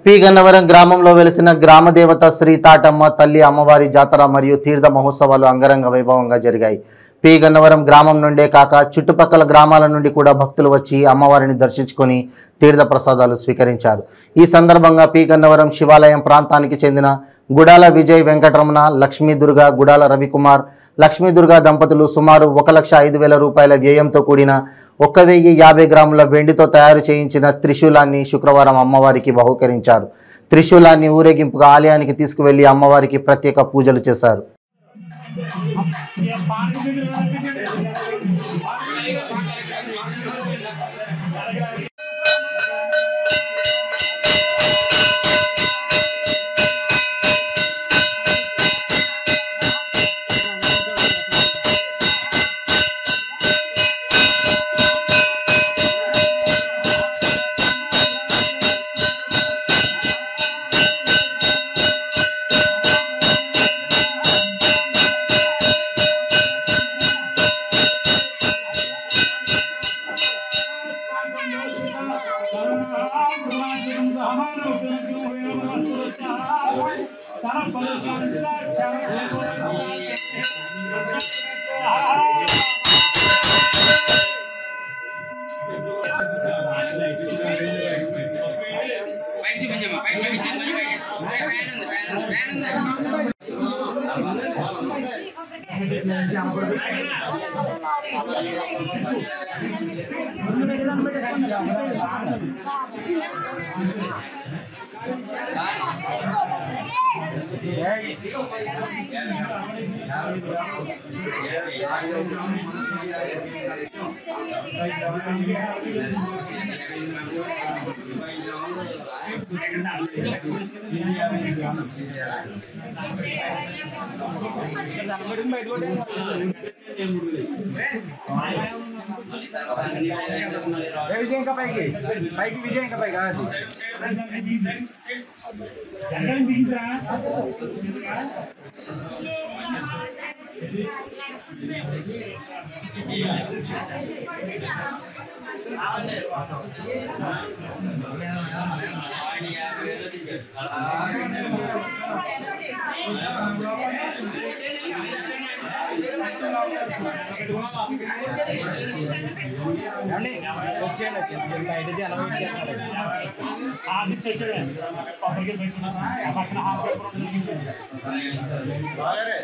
P Gannavaram గ్రామంలో వెలిసిన గ్రామదేవత శ్రీ తాటమ్మ తల్లి అమ్మవారి జాతర మరియు తీర్థ మహోత్సవాలు అంగరంగ వైభవంగా జరిగాయి. పి గన్నవరం గ్రామం నుండే కాక చుట్టుపక్కల గ్రామాల నుండి కూడా భక్తులు వచ్చి అమ్మవారిని దర్శించుకొని తీర్థ ప్రసాదాలు స్వీకరించారు. ఈ సందర్భంగా పి గన్నవరం శివాలయం ప్రాంతానికి చెందిన గుడాల విజయ్ వెంకటరమణ, లక్ష్మీ దుర్గా, గుడాల రవికుమార్, లక్ష్మీ దుర్గా దంపతులు సుమారు 1,05,000 రూపాయల వ్యయంతో కూడిన 1,050 గ్రాముల వెండితో తయారు చేయించిన త్రిశూలాన్ని శుక్రవారం అమ్మవారికి బహూకరించారు. త్రిశూలాన్ని ఊరేగింపుగా ఆలయానికి తీసుకువెళ్లి అమ్మవారికి ప్రత్యేక పూజలు చేశారు. विजय का पैकी विजय का पैका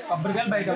కొబ్బరికాయలు బయట